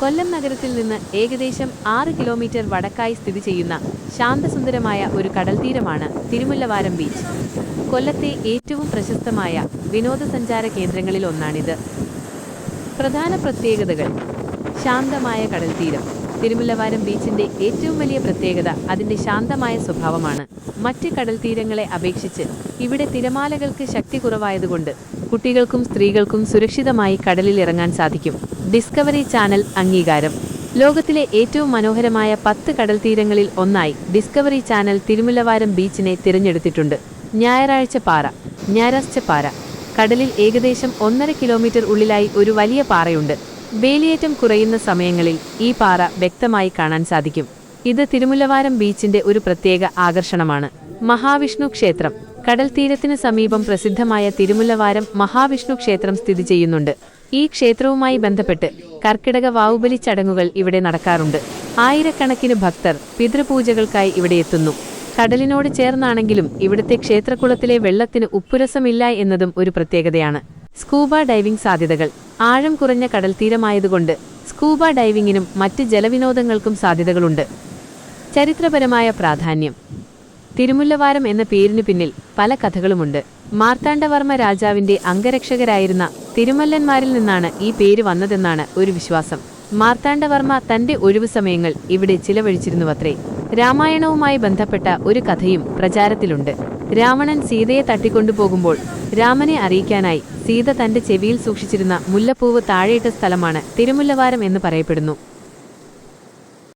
കൊല്ലം നഗരത്തിൽ നിന്ന് ഏകദേശം 6 കിലോമീറ്റർ വടക്കായി സ്ഥിതി ചെയ്യുന്ന ശാന്തസുന്ദരമായ ഒരു കടൽത്തീരമാണ് തിരുമുല്ലവാരം ബീച്ച്. കൊല്ലത്തെ ഏറ്റവും പ്രശസ്തമായ വിനോദസഞ്ചാര കേന്ദ്രങ്ങളിൽ ഒന്നാണിത്. പ്രധാന പ്രത്യേകതകൾ: ശാന്തമായ കടൽത്തീരം. തിരുമുല്ലവാരം ബീച്ചിന്റെ ഏറ്റവും വലിയ പ്രത്യേകത അതിന്റെ ശാന്തമായ സ്വഭാവമാണ്. മറ്റ് കടൽത്തീരങ്ങളെ അപേക്ഷിച്ച് ഇവിടെ തിരമാലകൾക്ക് ശക്തി കുറവായതുകൊണ്ട് കുട്ടികൾക്കും സ്ത്രീകൾക്കും സുരക്ഷിതമായി കടലിൽ ഇറങ്ങാൻ സാധിക്കും. ഡിസ്കവറി ചാനൽ അംഗീകാരം. ലോകത്തിലെ ഏറ്റവും മനോഹരമായ 10 കടൽത്തീരങ്ങളിൽ ഒന്നായി ഡിസ്കവറി ചാനൽ തിരുമുല്ലവാരം ബീച്ചിനെ തിരഞ്ഞെടുത്തിട്ടുണ്ട്. ഞായറാഴ്ച പാറ. കടലിൽ ഏകദേശം 1.5 കിലോമീറ്റർ ഉള്ളിലായി ഒരു വലിയ പാറയുണ്ട്. വേലിയേറ്റം കുറയുന്ന സമയങ്ങളിൽ ഈ പാറ വ്യക്തമായി കാണാൻ സാധിക്കും. ഇത് തിരുമുല്ലവാരം ബീച്ചിന്റെ ഒരു പ്രത്യേക ആകർഷണമാണ്. മഹാവിഷ്ണു ക്ഷേത്രം. കടൽത്തീരത്തിന് സമീപം പ്രസിദ്ധമായ തിരുമുല്ലവാരം മഹാവിഷ്ണു ക്ഷേത്രം സ്ഥിതി ചെയ്യുന്നുണ്ട്. ഈ ക്ഷേത്രവുമായി ബന്ധപ്പെട്ട് കർക്കിടക വാവുബലി ചടങ്ങുകൾ ഇവിടെ നടക്കാറുണ്ട്. ആയിരക്കണക്കിന് ഭക്തർ പിതൃപൂജകൾക്കായി ഇവിടെ എത്തുന്നു. കടലിനോട് ചേർന്നാണെങ്കിലും ഇവിടുത്തെ ക്ഷേത്രക്കുളത്തിലെ വെള്ളത്തിന് ഉപ്പുരസമില്ല എന്നതും ഒരു പ്രത്യേകതയാണ്. സ്കൂബ ഡൈവിംഗ് സാധ്യതകൾ. ആഴം കുറഞ്ഞ കടൽത്തീരമായതുകൊണ്ട് സ്കൂബ ഡൈവിംഗിനും മറ്റ് ജലവിനോദങ്ങൾക്കും സാധ്യതകളുണ്ട്. ചരിത്രപരമായ പ്രാധാന്യം. തിരുമുല്ലവാരം എന്ന പേരിനു പിന്നിൽ പല കഥകളുമുണ്ട്. മാർത്താണ്ഡവർമ്മ രാജാവിന്റെ അംഗരക്ഷകരായിരുന്ന തിരുമല്ലന്മാരിൽ നിന്നാണ് ഈ പേര് വന്നതെന്നാണ് ഒരു വിശ്വാസം. മാർത്താണ്ഡവർമ്മ തന്റെ ഒഴിവു സമയങ്ങൾ ഇവിടെ ചിലവഴിച്ചിരുന്നുവത്രേ. രാമായണവുമായി ബന്ധപ്പെട്ട ഒരു കഥയും പ്രചാരത്തിലുണ്ട്. രാവണൻ സീതയെ തട്ടിക്കൊണ്ടുപോകുമ്പോൾ രാമനെ അറിയിക്കാനായി സീത തന്റെ ചെവിയിൽ സൂക്ഷിച്ചിരുന്ന മുല്ലപ്പൂവ് താഴെയിട്ട സ്ഥലമാണ് തിരുമുല്ലവാരം എന്ന് പറയപ്പെടുന്നു.